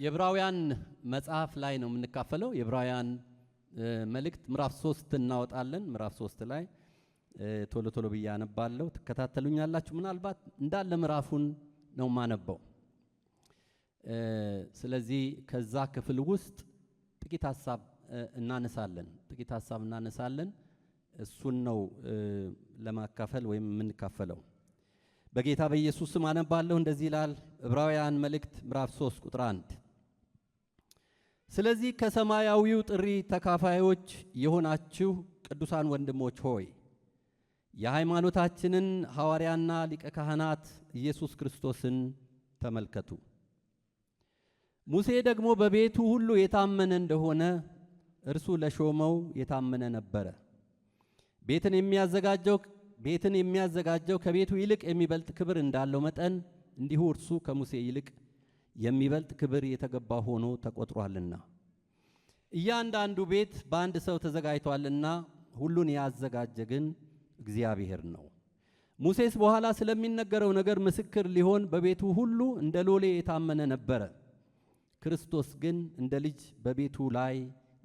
የዕብራውያን መጽሐፍ ላይ ነው የምንካፈለው። የዕብራውያን መልእክት ምዕራፍ 3 እናወጣለን። ምዕራፍ 3 ላይ ቶሎ ቶሎ ብዬ አነባለሁ፣ ትከታተሉኛላችሁ። ምናልባት እንዳለ ምዕራፉን ነው ማነበው። ስለዚህ ከዛ ክፍል ውስጥ ጥቂት ሐሳብ እናነሳለን። እሱን ነው ለማካፈል ወይም የምንካፈለው። በጌታ በኢየሱስ ስም አነባለሁ። እንደዚህ ይላል ዕብራውያን መልእክት ምዕራፍ 3 ቁጥር 1። ስለዚህ ከሰማያዊው ጥሪ ተካፋዮች የሆናችሁ ቅዱሳን ወንድሞች ሆይ የሃይማኖታችንን ሐዋርያና ሊቀ ካህናት ኢየሱስ ክርስቶስን ተመልከቱ። ሙሴ ደግሞ በቤቱ ሁሉ የታመነ እንደሆነ እርሱ ለሾመው የታመነ ነበረ። ቤትን የሚያዘጋጀው ከቤቱ ይልቅ የሚበልጥ ክብር እንዳለው መጠን እንዲሁ እርሱ ከሙሴ ይልቅ የሚበልጥ ክብር የተገባ ሆኖ ተቆጥሯልና። እያንዳንዱ ቤት በአንድ ሰው ተዘጋጅቷልና ሁሉን ያዘጋጀ ግን እግዚአብሔር ነው። ሙሴስ በኋላ ስለሚነገረው ነገር ምስክር ሊሆን በቤቱ ሁሉ እንደ ሎሌ የታመነ ነበረ። ክርስቶስ ግን እንደ ልጅ በቤቱ ላይ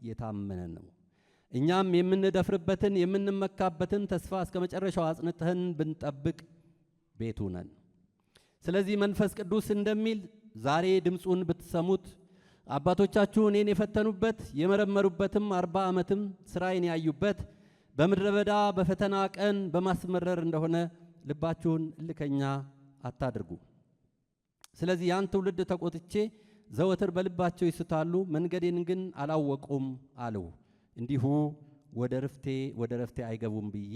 የታመነ ነው። እኛም የምንደፍርበትን የምንመካበትን ተስፋ እስከ መጨረሻው አጽንተን ብንጠብቅ ቤቱ ነን። ስለዚህ መንፈስ ቅዱስ እንደሚል ዛሬ ድምፁን ብትሰሙት አባቶቻችሁ እኔን የፈተኑበት የመረመሩበትም 40 ዓመትም ሥራዬን ያዩበት በምድረ በዳ በፈተና ቀን በማስመረር እንደሆነ ልባችሁን እልከኛ አታድርጉ። ስለዚህ ያን ትውልድ ተቆጥቼ ዘወትር በልባቸው ይስታሉ፣ መንገዴን ግን አላወቁም አለው። እንዲሁ ወደ ረፍቴ አይገቡም ብዬ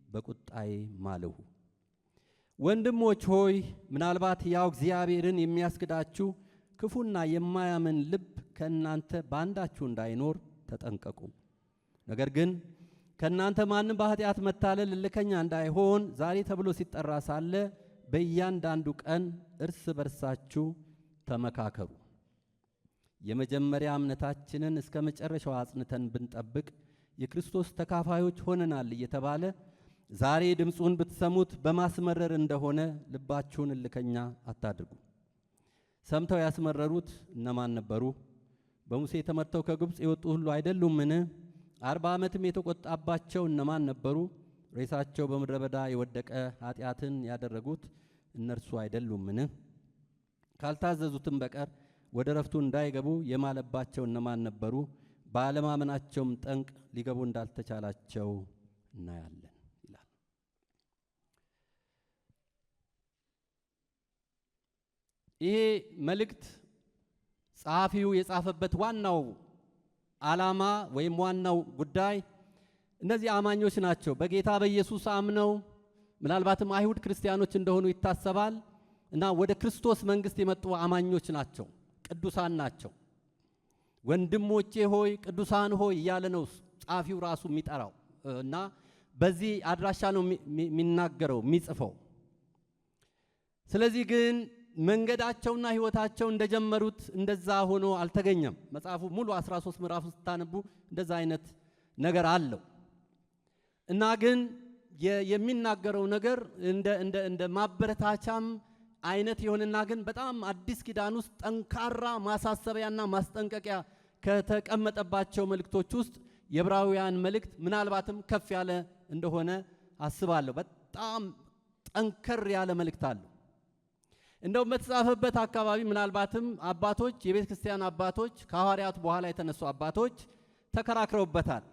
በቁጣዬ ማለሁ። ወንድሞች ሆይ ምናልባት ያው እግዚአብሔርን የሚያስክዳችሁ ክፉና የማያምን ልብ ከእናንተ በአንዳችሁ እንዳይኖር ተጠንቀቁ። ነገር ግን ከእናንተ ማንም በኃጢአት መታለል እልከኛ እንዳይሆን ዛሬ ተብሎ ሲጠራ ሳለ በእያንዳንዱ ቀን እርስ በርሳችሁ ተመካከሩ። የመጀመሪያ እምነታችንን እስከ መጨረሻው አጽንተን ብንጠብቅ የክርስቶስ ተካፋዮች ሆነናል እየተባለ ዛሬ ድምፁን ብትሰሙት በማስመረር እንደሆነ ልባችሁን እልከኛ አታድርጉ። ሰምተው ያስመረሩት እነማን ነበሩ? በሙሴ ተመርተው ከግብፅ የወጡ ሁሉ አይደሉምን? 40 ዓመትም የተቆጣባቸው እነማን ነበሩ? ሬሳቸው በምድረ በዳ የወደቀ ኃጢአትን ያደረጉት እነርሱ አይደሉምን? ካልታዘዙትም በቀር ወደ ረፍቱ እንዳይገቡ የማለባቸው እነማን ነበሩ? ባለማመናቸውም ጠንቅ ሊገቡ እንዳልተቻላቸው እናያለን ይላል። ይሄ መልእክት ጸሐፊው የጻፈበት ዋናው ዓላማ ወይም ዋናው ጉዳይ እነዚህ አማኞች ናቸው። በጌታ በኢየሱስ አምነው ምናልባትም አይሁድ ክርስቲያኖች እንደሆኑ ይታሰባል እና ወደ ክርስቶስ መንግሥት የመጡ አማኞች ናቸው። ቅዱሳን ናቸው። ወንድሞቼ ሆይ ቅዱሳን ሆይ እያለ ነው ጸሐፊው ራሱ የሚጠራው እና በዚህ አድራሻ ነው የሚናገረው የሚጽፈው። ስለዚህ ግን መንገዳቸውና ሕይወታቸው እንደጀመሩት እንደዛ ሆኖ አልተገኘም። መጽሐፉ ሙሉ 13 ምዕራፍ ስታነቡ እንደዛ አይነት ነገር አለው እና ግን የሚናገረው ነገር እንደ ማበረታቻም አይነት ይሆንና ግን በጣም አዲስ ኪዳን ውስጥ ጠንካራ ማሳሰቢያና ማስጠንቀቂያ ከተቀመጠባቸው መልእክቶች ውስጥ የዕብራውያን መልእክት ምናልባትም ከፍ ያለ እንደሆነ አስባለሁ። በጣም ጠንከር ያለ መልእክት አለው። እንደውም በተጻፈበት አካባቢ ምናልባትም አባቶች የቤተ ክርስቲያን አባቶች ከሐዋርያት በኋላ የተነሱ አባቶች ተከራክረውበታል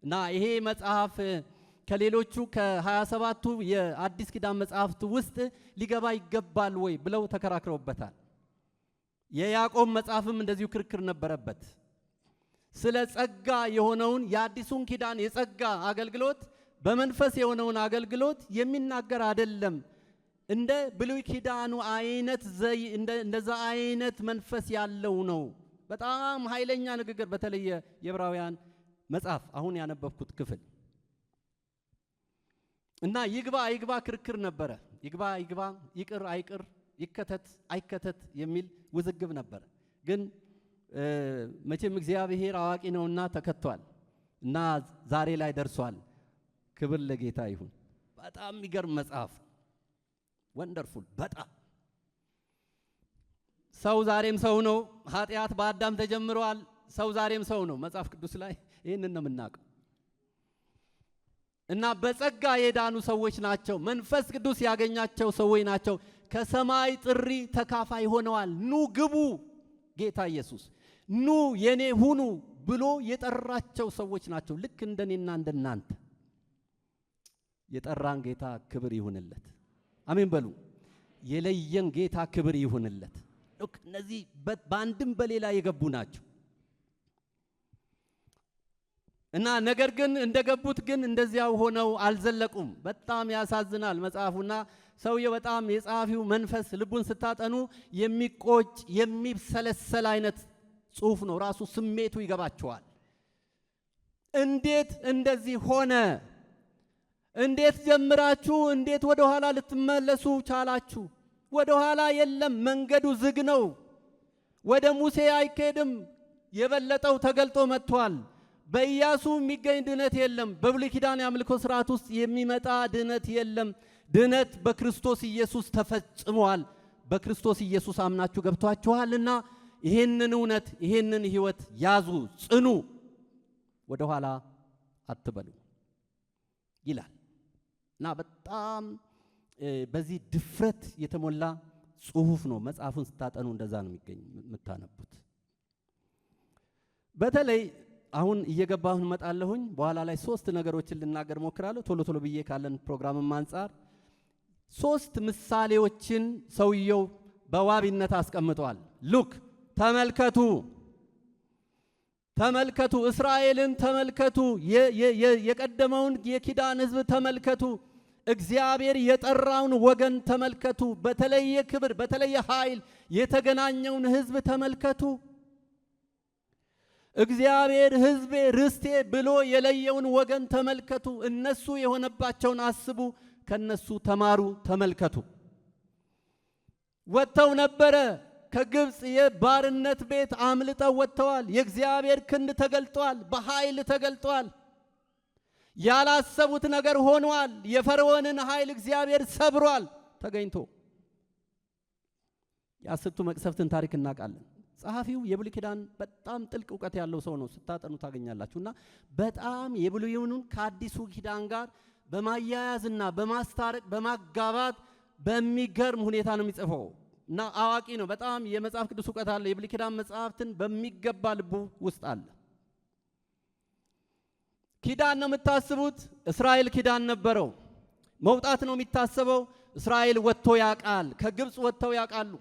እና ይሄ መጽሐፍ ከሌሎቹ ከ27ቱ የአዲስ ኪዳን መጽሐፍት ውስጥ ሊገባ ይገባል ወይ ብለው ተከራክረውበታል። የያዕቆብ መጽሐፍም እንደዚሁ ክርክር ነበረበት። ስለ ጸጋ የሆነውን የአዲሱን ኪዳን የጸጋ አገልግሎት በመንፈስ የሆነውን አገልግሎት የሚናገር አይደለም። እንደ ብሉይ ኪዳኑ አይነት እንደዛ አይነት መንፈስ ያለው ነው። በጣም ኃይለኛ ንግግር፣ በተለይ የዕብራውያን መጽሐፍ አሁን ያነበብኩት ክፍል እና ይግባ አይግባ ክርክር ነበረ። ይግባ አይግባ፣ ይቅር አይቅር፣ ይከተት አይከተት የሚል ውዝግብ ነበረ። ግን መቼም እግዚአብሔር አዋቂ ነውና ተከቷል እና ዛሬ ላይ ደርሷል። ክብር ለጌታ ይሁን። በጣም የሚገርም መጽሐፍ፣ ወንደርፉል። በጣም ሰው ዛሬም ሰው ነው። ኃጢአት በአዳም ተጀምሯል። ሰው ዛሬም ሰው ነው። መጽሐፍ ቅዱስ ላይ ይህንን ነው የምናውቀው። እና በጸጋ የዳኑ ሰዎች ናቸው። መንፈስ ቅዱስ ያገኛቸው ሰዎች ናቸው። ከሰማይ ጥሪ ተካፋይ ሆነዋል። ኑ ግቡ፣ ጌታ ኢየሱስ ኑ የኔ ሁኑ ብሎ የጠራቸው ሰዎች ናቸው። ልክ እንደኔና እንደናንተ የጠራን ጌታ ክብር ይሁንለት። አሜን በሉ። የለየን ጌታ ክብር ይሁንለት። እነዚህ በአንድም በሌላ የገቡ ናቸው። እና ነገር ግን እንደገቡት ግን እንደዚያው ሆነው አልዘለቁም። በጣም ያሳዝናል መጽሐፉና ሰውየው በጣም የጸሐፊው መንፈስ ልቡን ስታጠኑ የሚቆጭ የሚሰለሰል አይነት ጽሑፍ ነው። ራሱ ስሜቱ ይገባቸዋል። እንዴት እንደዚህ ሆነ? እንዴት ጀምራችሁ እንዴት ወደ ኋላ ልትመለሱ ቻላችሁ? ወደ ኋላ የለም፣ መንገዱ ዝግ ነው። ወደ ሙሴ አይኬድም። የበለጠው ተገልጦ መጥቷል። በኢያሱ የሚገኝ ድነት የለም። በብሉይ ኪዳን የአምልኮ ስርዓት ውስጥ የሚመጣ ድነት የለም። ድነት በክርስቶስ ኢየሱስ ተፈጽሟል። በክርስቶስ ኢየሱስ አምናችሁ ገብቷችኋልና ይሄንን እውነት ይሄንን ሕይወት ያዙ፣ ጽኑ፣ ወደ ኋላ አትበሉ ይላል እና በጣም በዚህ ድፍረት የተሞላ ጽሑፍ ነው። መጽሐፉን ስታጠኑ እንደዛ ነው የሚገኝ የምታነቡት። በተለይ አሁን እየገባሁ እንመጣለሁኝ። በኋላ ላይ 3 ነገሮችን ልናገር ሞክራለሁ ቶሎ ቶሎ ብዬ ካለን ፕሮግራምም አንፃር 3 ምሳሌዎችን ሰውየው በዋቢነት አስቀምጧል። ሉክ ተመልከቱ፣ ተመልከቱ፣ እስራኤልን ተመልከቱ፣ የቀደመውን የኪዳን ሕዝብ ተመልከቱ፣ እግዚአብሔር የጠራውን ወገን ተመልከቱ፣ በተለየ ክብር በተለየ ኃይል የተገናኘውን ሕዝብ ተመልከቱ። እግዚአብሔር ሕዝቤ ርስቴ ብሎ የለየውን ወገን ተመልከቱ። እነሱ የሆነባቸውን አስቡ፣ ከነሱ ተማሩ፣ ተመልከቱ። ወጥተው ነበረ ከግብፅ የባርነት ቤት አምልጠው ወጥተዋል። የእግዚአብሔር ክንድ ተገልጧል፣ በኃይል ተገልጧል። ያላሰቡት ነገር ሆኗል። የፈርዖንን ኃይል እግዚአብሔር ሰብሯል ተገኝቶ። የአስርቱ መቅሰፍትን ታሪክ እናውቃለን። ጸሐፊው የብሉይ ኪዳን በጣም ጥልቅ እውቀት ያለው ሰው ነው። ስታጠኑ ታገኛላችሁና በጣም የብሉይውን ከአዲሱ ኪዳን ጋር በማያያዝና በማስታረቅ በማጋባት በሚገርም ሁኔታ ነው የሚጽፈው እና አዋቂ ነው። በጣም የመጽሐፍ ቅዱስ እውቀት አለ። የብሉይ ኪዳን መጽሐፍትን በሚገባ ልቡ ውስጥ አለ። ኪዳን ነው የምታስቡት። እስራኤል ኪዳን ነበረው። መውጣት ነው የሚታሰበው። እስራኤል ወጥቶ ያውቃል። ከግብፅ ወጥተው ያውቃሉ።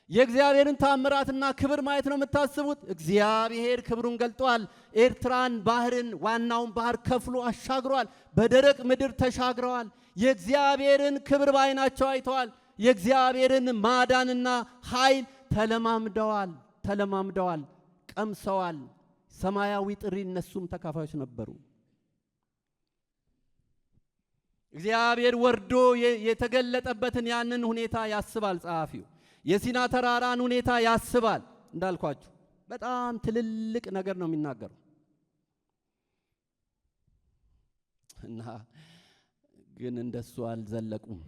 የእግዚአብሔርን ታምራትና ክብር ማየት ነው የምታስቡት። እግዚአብሔር ክብሩን ገልጧል። ኤርትራን ባህርን ዋናውን ባህር ከፍሎ አሻግሯል። በደረቅ ምድር ተሻግረዋል። የእግዚአብሔርን ክብር ባይናቸው አይተዋል። የእግዚአብሔርን ማዳንና ኃይል ተለማምደዋል፣ ቀምሰዋል። ሰማያዊ ጥሪ እነሱም ተካፋዮች ነበሩ። እግዚአብሔር ወርዶ የተገለጠበትን ያንን ሁኔታ ያስባል ጸሐፊው። የሲና ተራራን ሁኔታ ያስባል። እንዳልኳችሁ በጣም ትልልቅ ነገር ነው የሚናገረው እና ግን እንደሱ አልዘለቁም።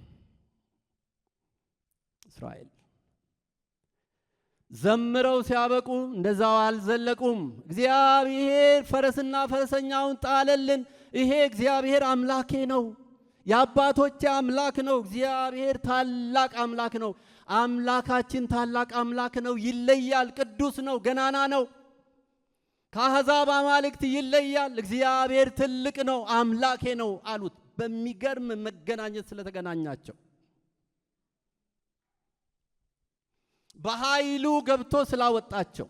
እስራኤል ዘምረው ሲያበቁ እንደዛው አልዘለቁም። እግዚአብሔር ፈረስና ፈረሰኛውን ጣለልን። ይሄ እግዚአብሔር አምላኬ ነው፣ የአባቶቼ አምላክ ነው። እግዚአብሔር ታላቅ አምላክ ነው። አምላካችን ታላቅ አምላክ ነው። ይለያል፣ ቅዱስ ነው፣ ገናና ነው። ከአሕዛብ አማልክት ይለያል። እግዚአብሔር ትልቅ ነው፣ አምላኬ ነው አሉት። በሚገርም መገናኘት ስለተገናኛቸው በኃይሉ ገብቶ ስላወጣቸው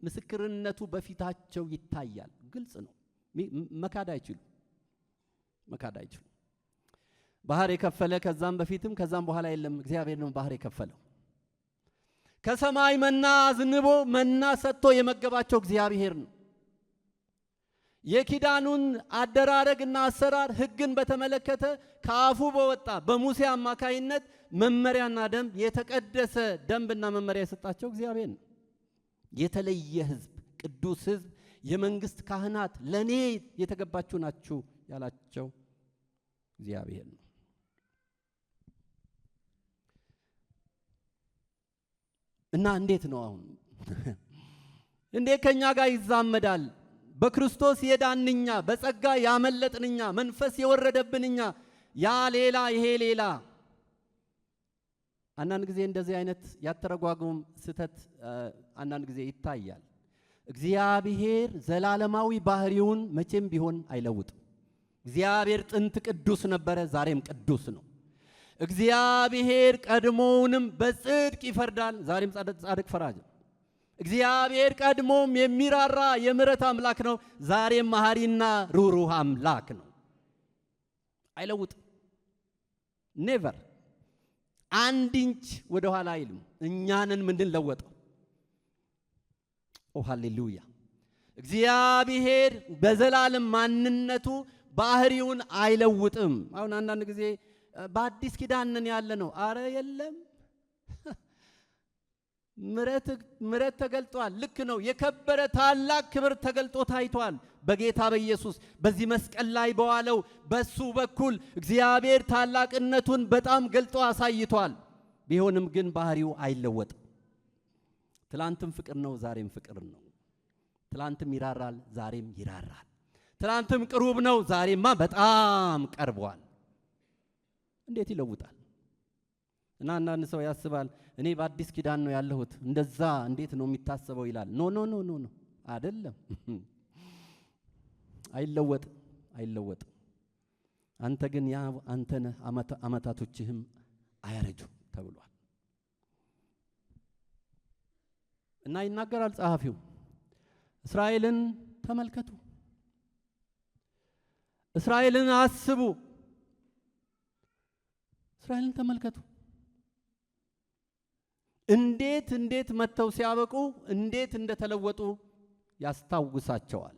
ምስክርነቱ በፊታቸው ይታያል። ግልጽ ነው። መካድ አይችሉ። ባህር የከፈለ ከዛም በፊትም ከዛም በኋላ የለም። እግዚአብሔር ነው ባህር የከፈለው። ከሰማይ መና አዝንቦ መና ሰጥቶ የመገባቸው እግዚአብሔር ነው። የኪዳኑን አደራረግና አሰራር ሕግን በተመለከተ ከአፉ በወጣ በሙሴ አማካይነት መመሪያና ደንብ የተቀደሰ ደንብና መመሪያ የሰጣቸው እግዚአብሔር ነው። የተለየ ሕዝብ፣ ቅዱስ ሕዝብ፣ የመንግስት ካህናት፣ ለኔ የተገባችሁ ናችሁ ያላቸው እግዚአብሔር ነው። እና እንዴት ነው አሁን እንዴት ከኛ ጋር ይዛመዳል? በክርስቶስ የዳንኛ በጸጋ ያመለጥንኛ መንፈስ የወረደብንኛ ያ ሌላ ይሄ ሌላ። አንዳንድ ጊዜ እንደዚህ አይነት ያተረጓጉም ስተት አንዳንድ ጊዜ ይታያል። እግዚአብሔር ዘላለማዊ ባህሪውን መቼም ቢሆን አይለውጥም። እግዚአብሔር ጥንት ቅዱስ ነበረ፣ ዛሬም ቅዱስ ነው። እግዚአብሔር ቀድሞውንም በጽድቅ ይፈርዳል፣ ዛሬም ጻድቅ ፈራጅ ነው። እግዚአብሔር ቀድሞም የሚራራ የምሕረት አምላክ ነው፣ ዛሬም መሐሪና ሩህሩህ አምላክ ነው። አይለውጥም። ኔቨር አንድ ኢንች ወደ ኋላ አይልም። እኛንን ምንድን ለወጠው? ኦ ሃሌሉያ! እግዚአብሔር በዘላለም ማንነቱ ባህሪውን አይለውጥም። አሁን አንዳንድ ጊዜ በአዲስ ኪዳንን ያለ ነው። አረ የለም ምሕረት ተገልጧል። ልክ ነው። የከበረ ታላቅ ክብር ተገልጦ ታይቷል በጌታ በኢየሱስ በዚህ መስቀል ላይ በዋለው በሱ በኩል እግዚአብሔር ታላቅነቱን በጣም ገልጦ አሳይቷል። ቢሆንም ግን ባህሪው አይለወጥም። ትላንትም ፍቅር ነው፣ ዛሬም ፍቅር ነው። ትላንትም ይራራል፣ ዛሬም ይራራል። ትላንትም ቅሩብ ነው፣ ዛሬማ በጣም ቀርቧል። እንዴት ይለውጣል? እና አንዳንድ ሰው ያስባል እኔ በአዲስ ኪዳን ነው ያለሁት እንደዛ እንዴት ነው የሚታሰበው ይላል። ኖ ኖ ኖ ኖ ኖ አይደለም። አይለወጥም፣ አይለወጥም። አንተ ግን ያ አንተ ነህ፣ አመታቶችህም አያረጁም ተብሏል። እና ይናገራል ጸሐፊው እስራኤልን ተመልከቱ፣ እስራኤልን አስቡ፣ እስራኤልን ተመልከቱ። እንዴት መተው ሲያበቁ እንዴት እንደተለወጡ ያስታውሳቸዋል።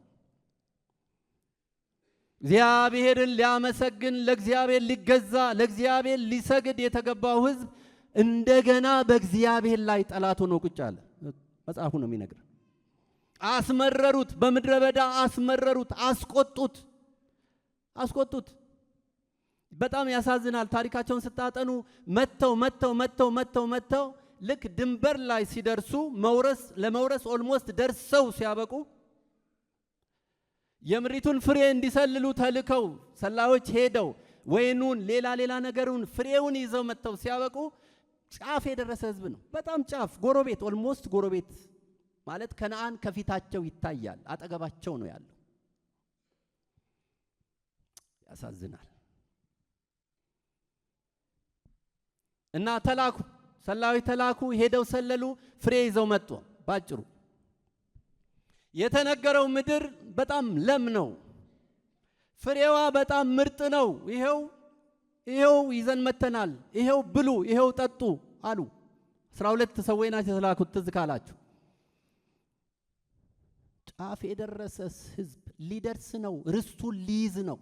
እግዚአብሔርን ሊያመሰግን ለእግዚአብሔር ሊገዛ ለእግዚአብሔር ሊሰግድ የተገባው ሕዝብ እንደገና በእግዚአብሔር ላይ ጠላት ሆኖ ቁጭ አለ። መጽሐፉ ነው የሚነግረን። አስመረሩት፣ በምድረ በዳ አስመረሩት፣ አስቆጡት። በጣም ያሳዝናል። ታሪካቸውን ስታጠኑ መተው ልክ ድንበር ላይ ሲደርሱ ለመውረስ ኦልሞስት ደርሰው ሲያበቁ የምሪቱን ፍሬ እንዲሰልሉ ተልከው ሰላዮች ሄደው ወይኑን ሌላ ነገሩን ፍሬውን ይዘው መተው ሲያበቁ ጫፍ የደረሰ ህዝብ ነው። በጣም ጫፍ ጎረቤት፣ ኦልሞስት ጎረቤት ማለት ከነዓን ከፊታቸው ይታያል፣ አጠገባቸው ነው ያለው። ያሳዝናል። እና ሰላዮች ተላኩ፣ ሄደው ሰለሉ፣ ፍሬ ይዘው መጡ። ባጭሩ የተነገረው ምድር በጣም ለም ነው፣ ፍሬዋ በጣም ምርጥ ነው። ይሄው ይዘን መተናል፣ ይሄው ብሉ፣ ይሄው ጠጡ አሉ። 12 ሰዎች ናቸው የተላኩት። ትዝ ካላችሁ ጫፍ የደረሰ ህዝብ ሊደርስ ነው፣ ርስቱን ሊይዝ ነው።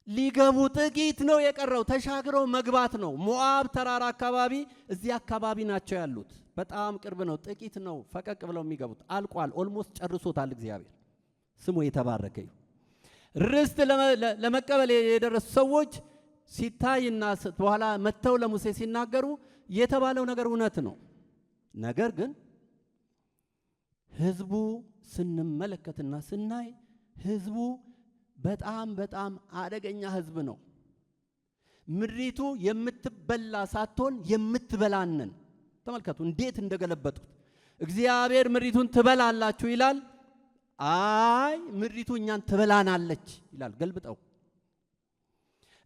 ሊገቡ ጥቂት ነው የቀረው፣ ተሻግረው መግባት ነው። ሞዓብ ተራራ አካባቢ፣ እዚህ አካባቢ ናቸው ያሉት። በጣም ቅርብ ነው፣ ጥቂት ነው ፈቀቅ ብለው የሚገቡት። አልቋል፣ ኦልሞስት ጨርሶታል እግዚአብሔር ስሙ የተባረከ ይሁን። ርስት ለመቀበል የደረሱ ሰዎች ሲታይና በኋላ መተው ለሙሴ ሲናገሩ የተባለው ነገር እውነት ነው። ነገር ግን ህዝቡ ስንመለከትና ስናይ ህዝቡ በጣም አደገኛ ህዝብ ነው። ምድሪቱ የምትበላ ሳትሆን የምትበላንን ተመልከቱ እንዴት እንደገለበጡት። እግዚአብሔር ምድሪቱን ትበላላችሁ ይላል፣ አይ ምድሪቱ እኛን ትበላናለች ይላል ገልብጠው።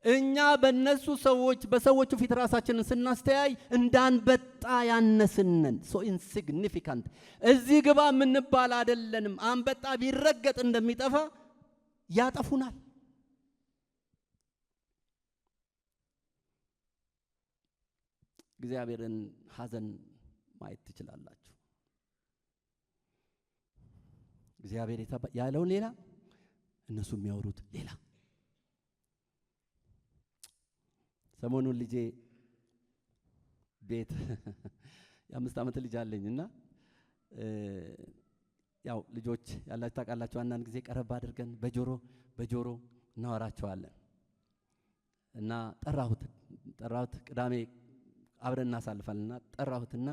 እኛ በሰዎቹ ፊት ራሳችንን ስናስተያይ እንዳንበጣ ያነስነን፣ ሶ ኢንሲግኒፊካንት፣ እዚህ ግባ የምንባል አይደለንም። አንበጣ ቢረገጥ እንደሚጠፋ ያጠፉናል። እግዚአብሔርን ሐዘን ማየት ትችላላችሁ። እግዚአብሔር ያለውን ሌላ፣ እነሱ የሚያወሩት ሌላ። ሰሞኑን ልጄ ቤት የ5 ዓመት ልጅ አለኝና ያው ልጆች ያላችሁ ታውቃላችሁ፣ አንዳንድ ጊዜ ቀረብ አድርገን በጆሮ እናወራቸዋለን። እና ጠራሁት ቅዳሜ አብረን እናሳልፋልና ጠራሁትና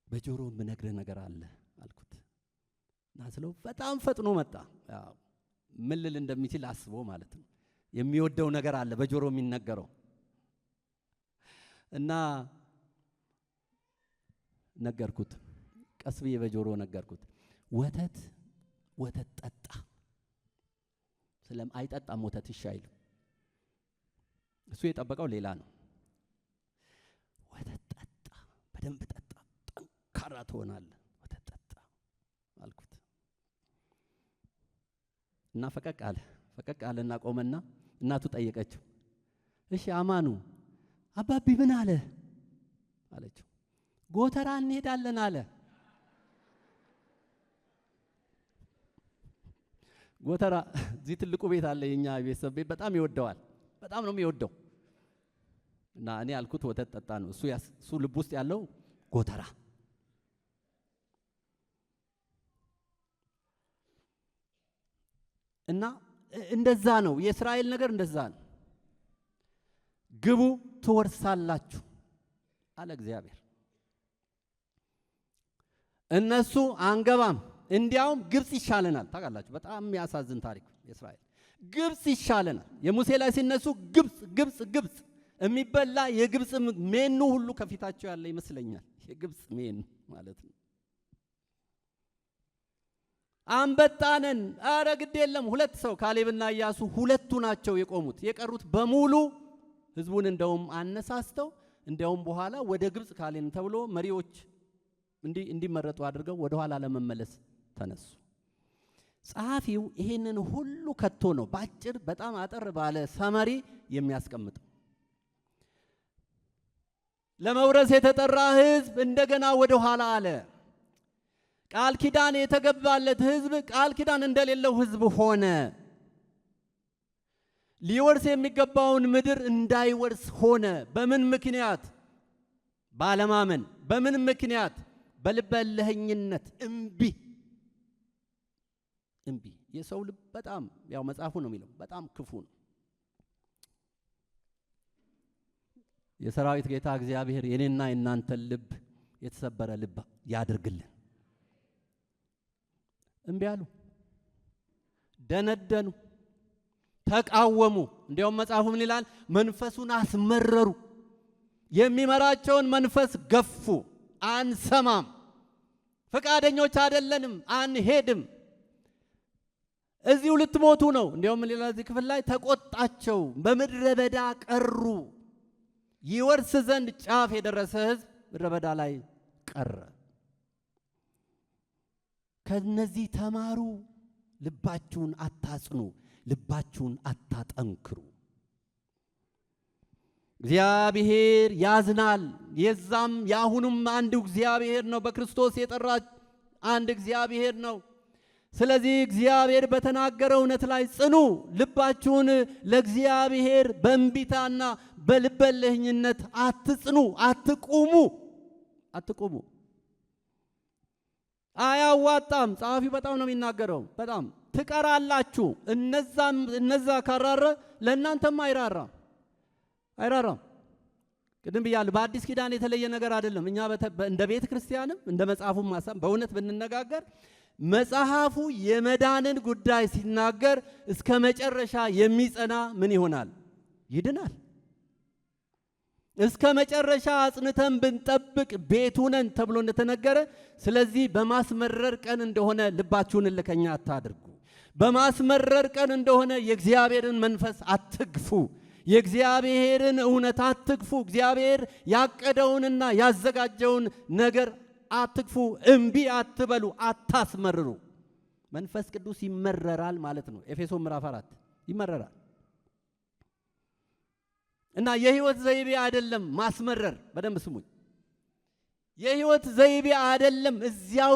በጆሮ የምነግርህ ነገር አለ አልኩት። እና ስለው በጣም ፈጥኖ መጣ። ምን ልል እንደሚችል አስቦ ማለት ነው። የሚወደው ነገር አለ በጆሮ የሚነገረው እና ነገርኩት። ቀስ ብዬ በጆሮ ነገርኩት። ወተት ጠጣ። አይጠጣም ወተት እሺ አይልም። እሱ የጠበቀው ሌላ ነው። ወተት ጠጣ፣ በደንብ ጠጣ፣ ጠንካራ ትሆናለህ፣ ወተት ጠጣ አልኩት እና ፈቀቅ አለና ቆመና እናቱ ጠየቀችው። እሺ አማኑ አባቢ ምን አለ አለችው። ጎተራ እንሄዳለን አለ። ጎተራ እዚህ ትልቁ ቤት አለ፣ የኛ ቤተሰብ ቤት በጣም ይወደዋል። በጣም ነው የሚወደው። እና እኔ አልኩት ወተት ጠጣ ነው። እሱ ልብ ውስጥ ያለው ጎተራ። እና እንደዛ ነው የእስራኤል ነገር፣ እንደዛ ነው። ግቡ ትወርሳላችሁ አለ እግዚአብሔር። እነሱ አንገባም፣ እንዲያውም ግብጽ ይሻለናል። ታውቃላችሁ፣ በጣም የሚያሳዝን ታሪክ የእስራኤል። ግብጽ ይሻለናል። የሙሴ ላይ ሲነሱ ግብጽ የሚበላ የግብጽ ሜኑ ሁሉ ከፊታቸው ያለ ይመስለኛል። የግብጽ ሜኑ ማለት ነው። አንበጣነን፣ አረ ግድ የለም። ሁለት ሰው ካሌብና ኢያሱ ሁለቱ ናቸው የቆሙት። የቀሩት በሙሉ ህዝቡን እንደውም አነሳስተው እንደውም በኋላ ወደ ግብጽ ካሌን ተብሎ መሪዎች እንዲመረጡ አድርገው ወደ ኋላ ለመመለስ ተነሱ። ጸሐፊው ይሄንን ሁሉ ከቶ ነው ባጭር በጣም አጠር ባለ ሰመሪ የሚያስቀምጠው። ለመውረስ የተጠራ ህዝብ እንደገና ወደ ኋላ አለ። ቃል ኪዳን የተገባለት ህዝብ ቃል ኪዳን እንደሌለው ህዝብ ሆነ። ሊወርስ የሚገባውን ምድር እንዳይወርስ ሆነ። በምን ምክንያት? ባለማመን። በምን ምክንያት? በልበ እልህኝነት። እምቢ። የሰው ልብ በጣም ያው መጽሐፉ ነው የሚለው በጣም ክፉ ነው። የሰራዊት ጌታ እግዚአብሔር የኔና የናንተን ልብ የተሰበረ ልብ ያድርግልን። እምቢ አሉ፣ ደነደኑ፣ ተቃወሙ። እንዲያውም መጽሐፉ ምን ይላል? መንፈሱን አስመረሩ። የሚመራቸውን መንፈስ ገፉ። አንሰማም፣ ፈቃደኞች አይደለንም፣ አንሄድም፣ እዚሁ ልትሞቱ ነው። እንዲያውም ምን ይላል እዚህ ክፍል ላይ? ተቆጣቸው፣ በምድረ በዳ ቀሩ። ይወርስ ዘንድ ጫፍ የደረሰ ህዝብ ምድረ በዳ ላይ ቀረ። ከነዚህ ተማሩ። ልባችሁን አታጽኑ፣ ልባችሁን አታጠንክሩ። እግዚአብሔር ያዝናል። የዛም የአሁኑም አንድ እግዚአብሔር ነው። በክርስቶስ የጠራ አንድ እግዚአብሔር ነው። ስለዚህ እግዚአብሔር በተናገረው እውነት ላይ ጽኑ። ልባችሁን ለእግዚአብሔር በእንቢታና በልበ እልህኝነት አትጽኑ፣ አትቁሙ። አያዋጣም። ጸሐፊው በጣም ነው የሚናገረው። በጣም ትቀራላችሁ። እነዛ ካራረ ለእናንተም አይራራም። ቅድም ብያለሁ፣ በአዲስ ኪዳን የተለየ ነገር አይደለም። እኛ እንደ ቤተ ክርስቲያንም እንደ መጽሐፉም ማሳብ በእውነት ብንነጋገር መጽሐፉ የመዳንን ጉዳይ ሲናገር እስከ መጨረሻ የሚጸና ምን ይሆናል? ይድናል። እስከ መጨረሻ አጽንተን ብንጠብቅ ቤቱ ነን ተብሎ እንደተነገረ፣ ስለዚህ በማስመረር ቀን እንደሆነ ልባችሁን እልከኛ አታድርጉ። በማስመረር ቀን እንደሆነ የእግዚአብሔርን መንፈስ አትግፉ። የእግዚአብሔርን እውነት አትግፉ። እግዚአብሔር ያቀደውንና ያዘጋጀውን ነገር አትግፉ። እምቢ አትበሉ፣ አታስመርሩ። መንፈስ ቅዱስ ይመረራል ማለት ነው። ኤፌሶን ምዕራፍ 4 ይመረራል። እና የህይወት ዘይቤ አይደለም ማስመረር። በደንብ ስሙኝ። የህይወት ዘይቤ አይደለም እዚያው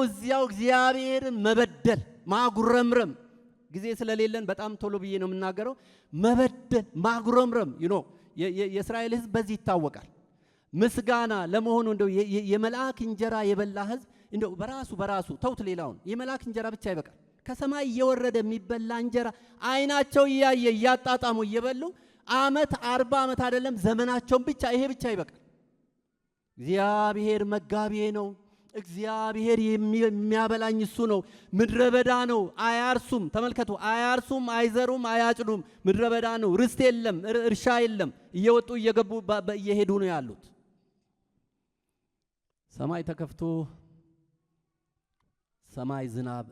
እግዚአብሔርን መበደል፣ ማጉረምረም። ጊዜ ስለሌለን በጣም ቶሎ ብዬ ነው የምናገረው። መበደል፣ ማጉረምረም የእስራኤል ህዝብ በዚህ ይታወቃል። ምስጋና ለመሆኑ እንደው የመልአክ እንጀራ የበላ ህዝብ እንደው በራሱ ተውት፣ ሌላውን የመልአክ እንጀራ ብቻ ይበቃል። ከሰማይ እየወረደ የሚበላ እንጀራ አይናቸው እያየ እያጣጣሙ እየበሉ ዓመት 40 ዓመት አይደለም ዘመናቸውን ብቻ ይሄ ብቻ ይበቃል። እግዚአብሔር መጋቢዬ ነው፣ እግዚአብሔር የሚያበላኝ እሱ ነው። ምድረ በዳ ነው፣ አያርሱም። ተመልከቱ፣ አያርሱም፣ አይዘሩም፣ አያጭዱም። ምድረ በዳ ነው፣ ርስት የለም፣ እርሻ የለም። እየወጡ እየገቡ እየሄዱ ነው ያሉት። ሰማይ ተከፍቶ ሰማይ ዝናብ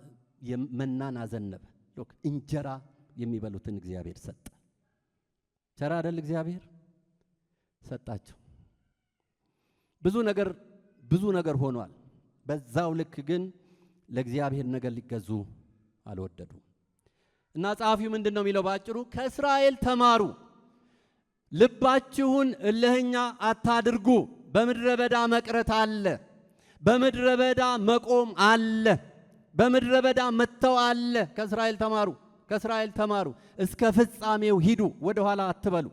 መናን አዘነበ። ሎክ እንጀራ የሚበሉትን እግዚአብሔር ሰጠ። ቸር አይደል? እግዚአብሔር ሰጣቸው። ብዙ ነገር ሆኗል። በዛው ልክ ግን ለእግዚአብሔር ነገር ሊገዙ አልወደዱም። እና ጸሐፊው ምንድነው የሚለው ባጭሩ? ከእስራኤል ተማሩ፣ ልባችሁን እልህኛ አታድርጉ። በምድረ በዳ መቅረት አለ፣ በምድረ በዳ መቆም አለ፣ በምድረ በዳ መተው አለ። ከእስራኤል ተማሩ፣ እስከ ፍጻሜው ሂዱ፣ ወደ ኋላ አትበሉ።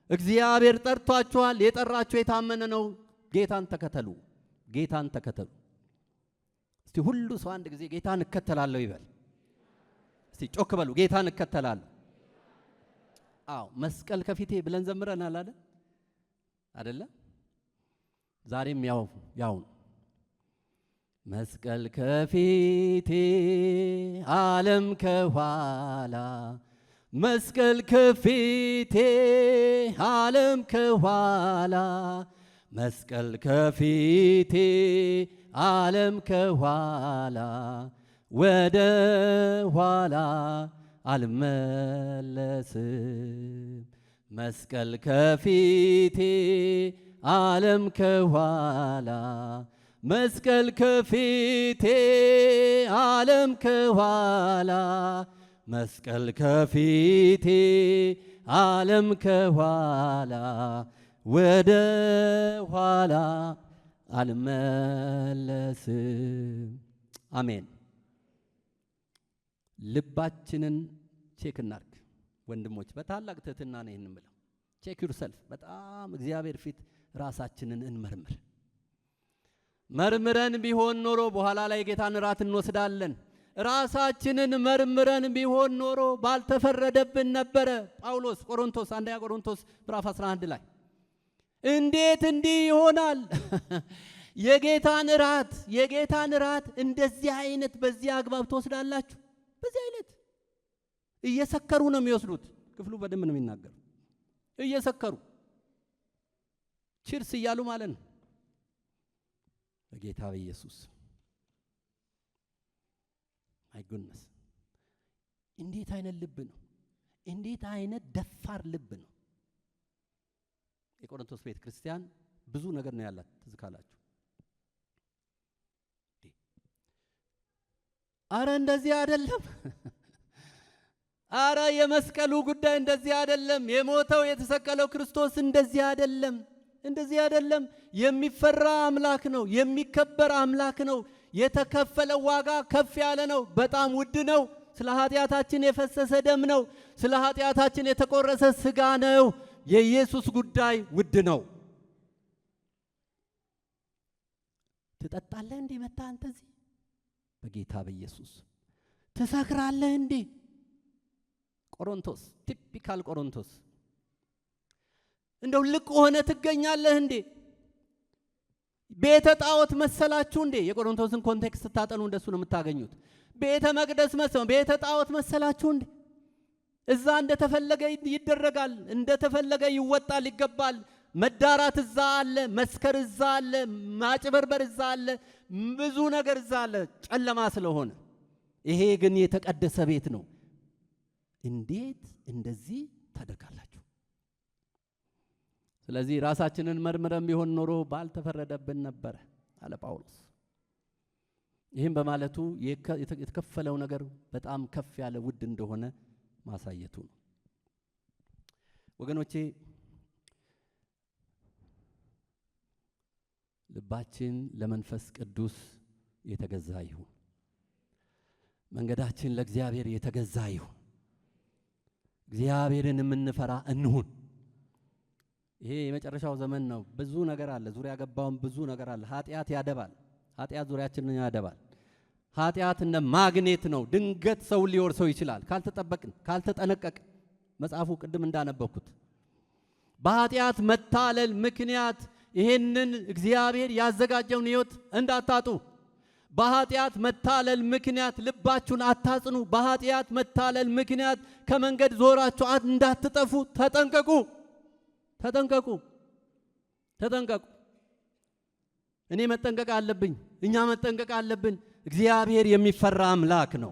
እግዚአብሔር ጠርቷችኋል፣ የጠራችሁ የታመነ ነው። ጌታን ተከተሉ። እስቲ ሁሉ ሰው አንድ ጊዜ ጌታን እከተላለሁ ይበል። እስቲ ጮክ በሉ፣ ጌታን እከተላለሁ። አዎ መስቀል ከፊቴ ብለን ዘምረናል አይደለ? ዛሬም ያው መስቀል ከፊቴ ዓለም ከኋላ፣ መስቀል ከፊቴ ዓለም ከኋላ፣ መስቀል ከፊቴ ዓለም ከኋላ፣ ወደ ኋላ አልመለስም። መስቀል ከፊቴ ዓለም ከኋላ፣ መስቀል ከፊቴ ዓለም ከኋላ፣ መስቀል ከፊቴ ዓለም ከኋላ፣ ወደ ኋላ አልመለስም። አሜን። ልባችንን ቼክ እናርግ ወንድሞች፣ በታላቅ ትህትና ነው ይህን የምለው። ቼክ ዩርሰልፍ። በጣም እግዚአብሔር ፊት ራሳችንን እንመርምር። መርምረን ቢሆን ኖሮ በኋላ ላይ ጌታን እራት እንወስዳለን። ራሳችንን መርምረን ቢሆን ኖሮ ባልተፈረደብን ነበረ። ጳውሎስ አንደኛ ቆሮንቶስ ምዕራፍ 11 ላይ እንዴት እንዲህ ይሆናል? የጌታን እራት እንደዚህ አይነት በዚህ አግባብ ትወስዳላችሁ? በዚህ አይነት እየሰከሩ ነው የሚወስዱት። ክፍሉ በደንብ ነው የሚናገሩ። እየሰከሩ ቺርስ እያሉ ማለት ነው። በጌታ በኢየሱስ ማይ ጉድነስ! እንዴት አይነት ልብ ነው! እንዴት አይነት ደፋር ልብ ነው! የቆሮንቶስ ቤተ ክርስቲያን ብዙ ነገር ነው ያላት። ትዝ ካላችሁ አረ እንደዚህ አይደለም። አረ የመስቀሉ ጉዳይ እንደዚህ አይደለም። የሞተው የተሰቀለው ክርስቶስ እንደዚህ አይደለም። የሚፈራ አምላክ ነው። የሚከበር አምላክ ነው። የተከፈለው ዋጋ ከፍ ያለ ነው። በጣም ውድ ነው። ስለ ኃጢአታችን የፈሰሰ ደም ነው። ስለ ኃጢአታችን የተቆረሰ ስጋ ነው። የኢየሱስ ጉዳይ ውድ ነው። ትጠጣለህ እንዴ? መጣ አንተ እዚህ በጌታ በኢየሱስ ትሰክራለህ እንዴ? ቆሮንቶስ፣ ቲፒካል ቆሮንቶስ። እንደው ልቅ ሆነ ትገኛለህ እንዴ? ቤተ ጣዖት መሰላችሁ እንዴ? የቆሮንቶስን ኮንቴክስት ታጠኑ እንደሱ ነው የምታገኙት። ቤተ መቅደስ ቤተ ጣዖት መሰላችሁ እንዴ? እዛ እንደተፈለገ ይደረጋል፣ እንደተፈለገ ይወጣል፣ ይገባል። መዳራት እዛ አለ፣ መስከር እዛ አለ፣ ማጭበርበር እዛ አለ፣ ብዙ ነገር እዛ አለ፣ ጨለማ ስለሆነ። ይሄ ግን የተቀደሰ ቤት ነው። እንዴት እንደዚህ ታደርጋላችሁ? ስለዚህ ራሳችንን መርምረን ቢሆን ኖሮ ባልተፈረደብን ነበረ አለ ጳውሎስ። ይህም በማለቱ የተከፈለው ነገር በጣም ከፍ ያለ ውድ እንደሆነ ማሳየቱ ነው። ወገኖቼ ልባችን ለመንፈስ ቅዱስ የተገዛ ይሁን። መንገዳችን ለእግዚአብሔር የተገዛ ይሁን። እግዚአብሔርን የምንፈራ እንሁን። ይሄ የመጨረሻው ዘመን ነው። ብዙ ነገር አለ፣ ዙሪያ ገባውን ብዙ ነገር አለ። ኃጢአት ያደባል። ኃጢአት ዙሪያችንን ያደባል። ኃጢአት እንደ ማግኔት ነው። ድንገት ሰው ሊወርሰው ይችላል ካልተጠበቅን፣ ካልተጠነቀቅን። መጽሐፉ ቅድም እንዳነበብኩት በኃጢአት መታለል ምክንያት ይሄንን እግዚአብሔር ያዘጋጀውን ሕይወት እንዳታጡ። በኃጢአት መታለል ምክንያት ልባችሁን አታጽኑ። በኃጢአት መታለል ምክንያት ከመንገድ ዞራችሁ እንዳትጠፉ ተጠንቀቁ፣ ተጠንቀቁ፣ ተጠንቀቁ። እኔ መጠንቀቅ አለብኝ፣ እኛ መጠንቀቅ አለብን። እግዚአብሔር የሚፈራ አምላክ ነው።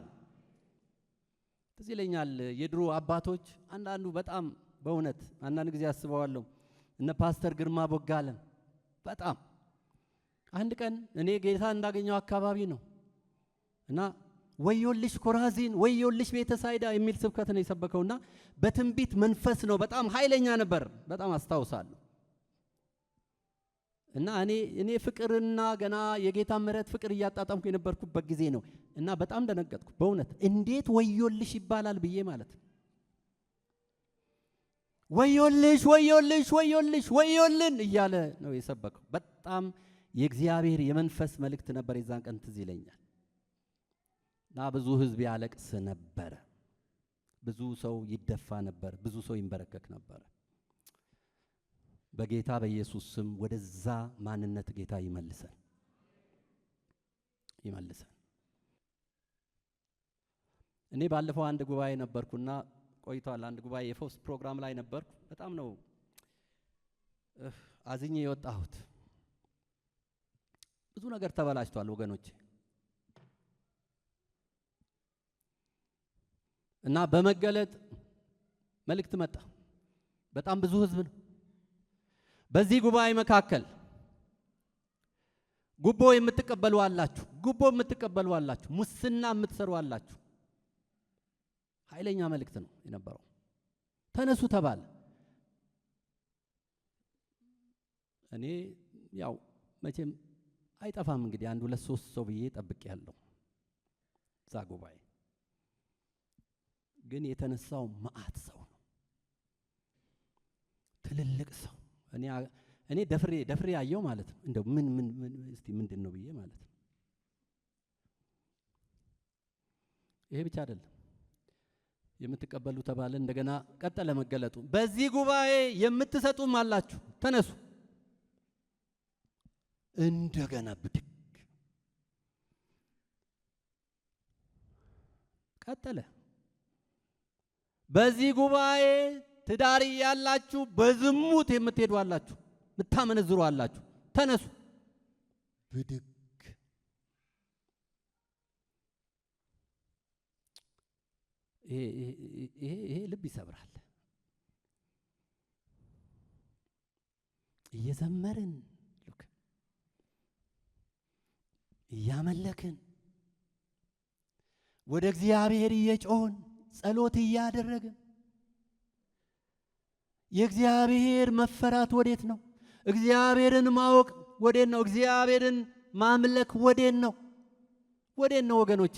እዚህ ይለኛል የድሮ አባቶች አንዳንዱ በጣም በእውነት አንዳንድ ጊዜ አስበዋለሁ። እነ ፓስተር ግርማ ቦጋለን በጣም አንድ ቀን እኔ ጌታ እንዳገኘው አካባቢ ነው እና ወዮልሽ ኮራዚን፣ ወዮልሽ ቤተሳይዳ የሚል ስብከት ነው የሰበከውና በትንቢት መንፈስ ነው። በጣም ኃይለኛ ነበር። በጣም አስታውሳለሁ። እና እኔ ፍቅርና ገና የጌታ ምሕረት ፍቅር እያጣጣምኩ የነበርኩበት ጊዜ ነው እና በጣም ደነገጥኩ። በእውነት እንዴት ወዮልሽ ይባላል ብዬ ማለት ነው። ወዮልሽ፣ ወዮልሽ፣ ወዮልሽ፣ ወዮልን እያለ ነው የሰበከው። በጣም የእግዚአብሔር የመንፈስ መልእክት ነበር። የዛን ቀን ትዝ ይለኛል እና ብዙ ሕዝብ ያለቅስ ነበረ፣ ብዙ ሰው ይደፋ ነበር፣ ብዙ ሰው ይንበረከክ ነበር። በጌታ በኢየሱስ ስም ወደዛ ማንነት ጌታ ይመልሰን፣ ይመልሰን። እኔ ባለፈው አንድ ጉባኤ ነበርኩና ቆይቷል። አንድ ጉባኤ የፈውስ ፕሮግራም ላይ ነበርኩ። በጣም ነው አዝኜ የወጣሁት። ብዙ ነገር ተበላሽቷል ወገኖቼ። እና በመገለጥ መልእክት መጣ። በጣም ብዙ ህዝብ ነው። በዚህ ጉባኤ መካከል ጉቦ የምትቀበሉ አላችሁ፣ ጉቦ የምትቀበሉ አላችሁ፣ ሙስና የምትሰሩ አላችሁ። ኃይለኛ መልእክት ነው የነበረው። ተነሱ ተባለ። እኔ ያው መቼም አይጠፋም እንግዲህ አንድ ሁለት ሶስት ሰው ብዬ ጠብቄያለሁ። እዛ ጉባኤ ግን የተነሳው መዓት ሰው ነው፣ ትልልቅ ሰው። እኔ ደፍሬ ያየው ማለት ነው። እንደው ምን እስቲ ምንድን ነው ብዬ ማለት ነው። ይሄ ብቻ አይደለም የምትቀበሉ ተባለ። እንደገና ቀጠለ መገለጡ። በዚህ ጉባኤ የምትሰጡም አላችሁ፣ ተነሱ። እንደገና ብድግ ቀጠለ። በዚህ ጉባኤ ትዳር ያላችሁ በዝሙት የምትሄዱ አላችሁ፣ የምታመነዝሩ አላችሁ፣ ተነሱ። ብድግ ይሄ ልብ ይሰብራል። እየዘመርን ልክ እያመለክን ወደ እግዚአብሔር እየጮህን ጸሎት እያደረግን የእግዚአብሔር መፈራት ወዴት ነው? እግዚአብሔርን ማወቅ ወዴት ነው? እግዚአብሔርን ማምለክ ወዴት ነው? ወዴት ነው ወገኖች?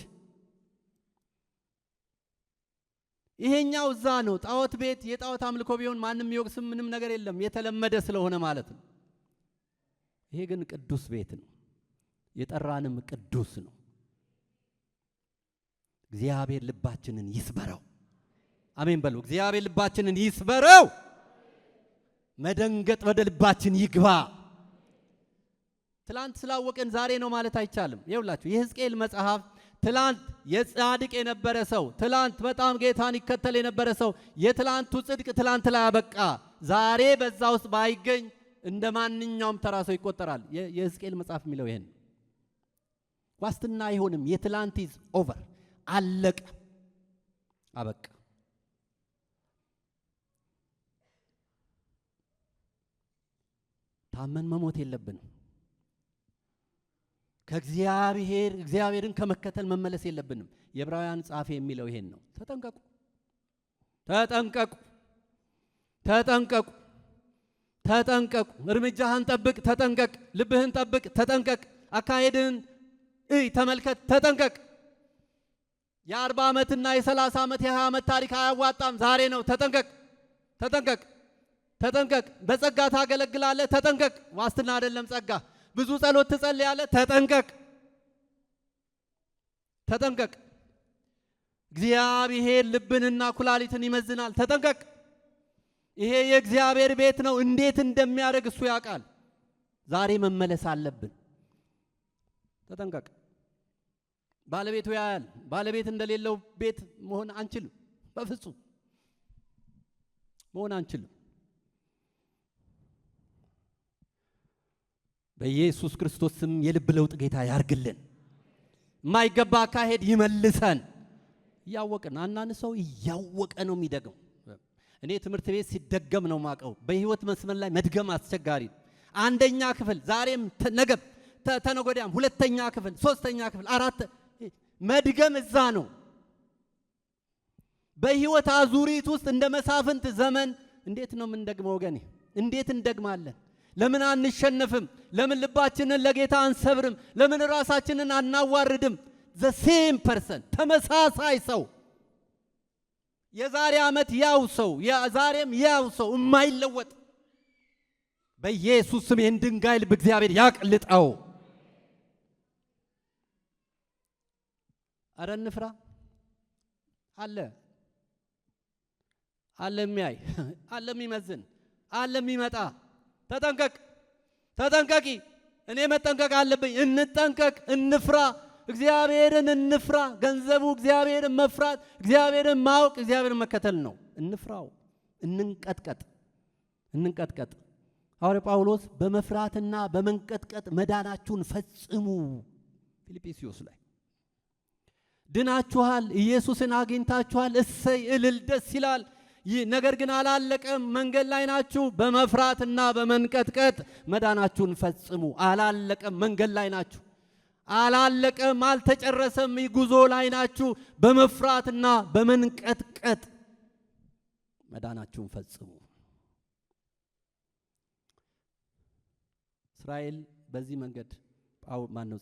ይሄኛው እዛ ነው። ጣዖት ቤት የጣዖት አምልኮ ቢሆን ማንም ይወቅስም፣ ምንም ነገር የለም፣ የተለመደ ስለሆነ ማለት ነው። ይሄ ግን ቅዱስ ቤት ነው፣ የጠራንም ቅዱስ ነው። እግዚአብሔር ልባችንን ይስበረው። አሜን በሉ። እግዚአብሔር ልባችንን ይስበረው። መደንገጥ ወደ ልባችን ይግባ። ትላንት ስላወቀን ዛሬ ነው ማለት አይቻልም። ይኸውላችሁ የሕዝቅኤል መጽሐፍ ትላንት የጻድቅ የነበረ ሰው፣ ትላንት በጣም ጌታን ይከተል የነበረ ሰው የትላንቱ ጽድቅ ትላንት ላይ አበቃ። ዛሬ በዛ ውስጥ ባይገኝ እንደ ማንኛውም ተራ ሰው ይቆጠራል። የሕዝቅኤል መጽሐፍ የሚለው ይሄን ዋስትና አይሆንም። የትላንት ኢዝ ኦቨር፣ አለቀ፣ አበቃ። ታመን መሞት የለብንም። እግዚአብሔርን ከመከተል መመለስ የለብንም። የዕብራውያን ጻፊ የሚለው ይሄን ነው። ተጠንቀቁ፣ ተጠንቀቁ፣ ተጠንቀቁ፣ ተጠንቀቁ። እርምጃህን ጠብቅ፣ ተጠንቀቅ። ልብህን ጠብቅ፣ ተጠንቀቅ። አካሄድህን ተመልከት፣ ተጠንቀቅ። የ40 ዓመትና የ30 ዓመት የ20 ዓመት ታሪክ አያዋጣም። ዛሬ ነው። ተጠንቀቅ፣ ተጠንቀቅ፣ ተጠንቀቅ። በጸጋ ታገለግላለህ፣ ተጠንቀቅ። ዋስትና አይደለም ጸጋ። ብዙ ጸሎት ትጸልያለህ፣ ተጠንቀቅ፣ ተጠንቀቅ። እግዚአብሔር ልብንና ኩላሊትን ይመዝናል፣ ተጠንቀቅ። ይሄ የእግዚአብሔር ቤት ነው። እንዴት እንደሚያደርግ እሱ ያውቃል። ዛሬ መመለስ አለብን። ተጠንቀቅ። ባለቤቱ ያያል። ባለቤት እንደሌለው ቤት መሆን አንችልም። በፍጹም መሆን አንችልም። በኢየሱስ ክርስቶስ ስም የልብ ለውጥ ጌታ ያርግልን። የማይገባ አካሄድ ይመልሰን። እያወቅን አንዳንድ ሰው እያወቀ ነው የሚደገም። እኔ ትምህርት ቤት ሲደገም ነው ማቀው። በህይወት መስመር ላይ መድገም አስቸጋሪ። አንደኛ ክፍል ዛሬም ነገም ተነጎዳም ሁለተኛ ክፍል ሶስተኛ ክፍል አራት መድገም እዛ ነው። በህይወት አዙሪት ውስጥ እንደ መሳፍንት ዘመን እንዴት ነው የምንደግመው ወገኔ? እንዴት እንደግማለን? ለምን አንሸነፍም? ለምን ልባችንን ለጌታ አንሰብርም? ለምን ራሳችንን አናዋርድም? the same person ተመሳሳይ ሰው የዛሬ ዓመት ያው ሰው የዛሬም ያው ሰው የማይለወጥ በኢየሱስ ስም ይህን ድንጋይ ልብ እግዚአብሔር ያቅልጠው። ኧረ እንፍራ። አለ የሚያይ አለ የሚመዝን አለ የሚመጣ። ተጠንቀቂ። እኔ መጠንቀቅ አለብኝ። እንጠንቀቅ፣ እንፍራ፣ እግዚአብሔርን እንፍራ። ገንዘቡ እግዚአብሔርን መፍራት፣ እግዚአብሔርን ማወቅ፣ እግዚአብሔርን መከተል ነው። እንፍራው፣ እንንቀጥቀጥ። ሐዋርያው ጳውሎስ በመፍራትና በመንቀጥቀጥ መዳናችሁን ፈጽሙ ፊልጵስዩስ ላይ ድናችኋል፣ ኢየሱስን አግኝታችኋል፣ እሰይ እልል ደስ ይላል። ነገር ግን አላለቀም። መንገድ ላይ ናችሁ። በመፍራትና በመንቀጥቀጥ መዳናችሁን ፈጽሙ። አላለቀም። መንገድ ላይ ናችሁ። አላለቀም፣ አልተጨረሰም። ጉዞ ላይ ናችሁ። በመፍራትና በመንቀጥቀጥ መዳናችሁን ፈጽሙ። እስራኤል በዚህ መንገድ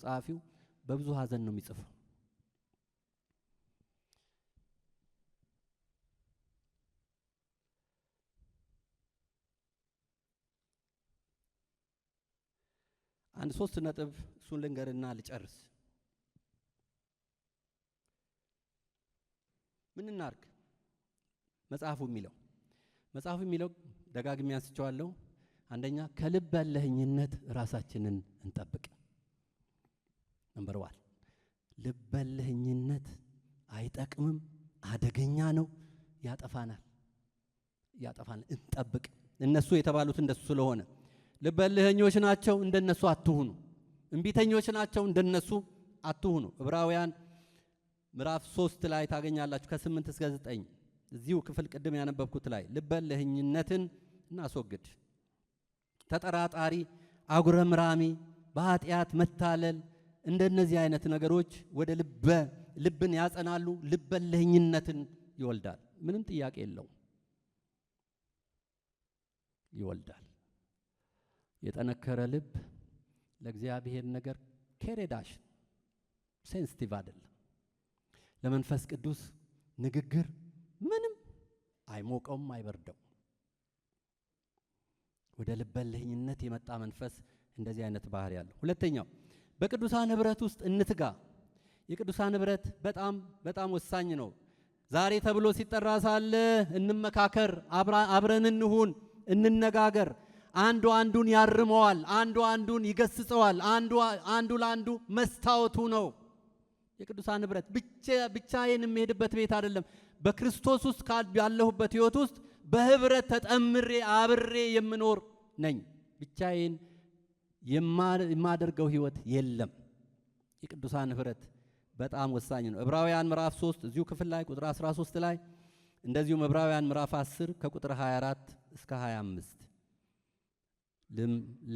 ጸሐፊው በብዙ ሐዘን ነው የሚጽፈው። አንድ 3 ነጥብ እሱን ልንገርና ልጨርስ። ምን እናርግ? መጽሐፉ የሚለው ደጋግሜ አንስቼዋለሁ። አንደኛ ከልብ ያለህኝነት ራሳችንን እንጠብቅ። ነምበር 1 ልብ ያለህኝነት አይጠቅምም፣ አደገኛ ነው፣ ያጠፋናል። እንጠብቅ። እነሱ የተባሉት እንደሱ ስለሆነ ልብ ያለህኞች ናቸው፣ እንደነሱ አትሁኑ። እንቢተኞች ናቸው፣ እንደነሱ አትሁኑ። ዕብራውያን ምዕራፍ 3 ላይ ታገኛላችሁ ከ8 እስከ 9 እዚሁ ክፍል ቅድም ያነበብኩት ላይ ልብ ያለህኝነትን እናስወግድ። ተጠራጣሪ፣ አጉረምራሚ፣ በኃጢአት መታለል እንደነዚህ አይነት ነገሮች ወደ ልብን ያጸናሉ፣ ልብ ያለህኝነትን ይወልዳል። ምንም ጥያቄ የለውም፣ ይወልዳል። የጠነከረ ልብ ለእግዚአብሔር ነገር ከሬዳሽ ሴንሲቲቭ አይደለም። ለመንፈስ ቅዱስ ንግግር ምንም አይሞቀውም፣ አይበርደው። ወደ ልበልህኝነት የመጣ መንፈስ እንደዚህ አይነት ባህሪ ያለው። ሁለተኛው በቅዱሳን ህብረት ውስጥ እንትጋ። የቅዱሳን ህብረት በጣም በጣም ወሳኝ ነው። ዛሬ ተብሎ ሲጠራ ሳለ እንመካከር፣ አብረን እንሁን፣ እንነጋገር። አንዱ አንዱን ያርመዋል፣ አንዱ አንዱን ይገስጸዋል። አንዱ ለአንዱ መስታወቱ ነው። የቅዱሳን ህብረት ብቻዬን የምሄድበት ቤት አይደለም። በክርስቶስ ውስጥ ያለሁበት ህይወት ውስጥ በህብረት ተጠምሬ አብሬ የምኖር ነኝ። ብቻዬን የማደርገው ህይወት የለም። የቅዱሳን ህብረት በጣም ወሳኝ ነው። ዕብራውያን ምዕራፍ 3 እዚሁ ክፍል ላይ ቁጥር 13 ላይ እንደዚሁም ዕብራውያን ምዕራፍ 10 ከቁጥር 24 እስከ 25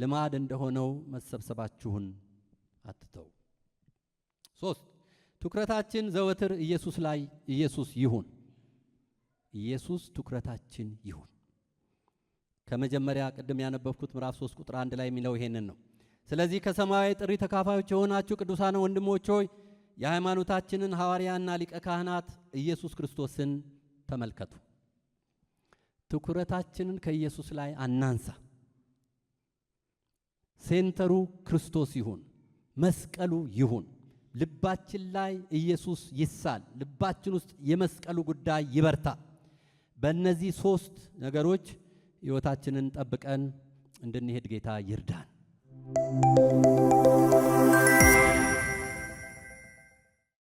ልማድ እንደሆነው መሰብሰባችሁን አትተው። 3 ትኩረታችን ዘወትር ኢየሱስ ላይ ይሁን። ኢየሱስ ትኩረታችን ይሁን። ከመጀመሪያ ቅድም ያነበብኩት ምዕራፍ 3 ቁጥር 1 ላይ የሚለው ይሄንን ነው። ስለዚህ ከሰማያዊ ጥሪ ተካፋዮች የሆናችሁ ቅዱሳን ወንድሞች ሆይ የሃይማኖታችንን ሐዋርያና ሊቀ ካህናት ኢየሱስ ክርስቶስን ተመልከቱ። ትኩረታችንን ከኢየሱስ ላይ አናንሳ። ሴንተሩ ክርስቶስ ይሁን፣ መስቀሉ ይሁን። ልባችን ላይ ኢየሱስ ይሳል። ልባችን ውስጥ የመስቀሉ ጉዳይ ይበርታ። በእነዚህ 3 ነገሮች ሕይወታችንን ጠብቀን እንድንሄድ ጌታ ይርዳን።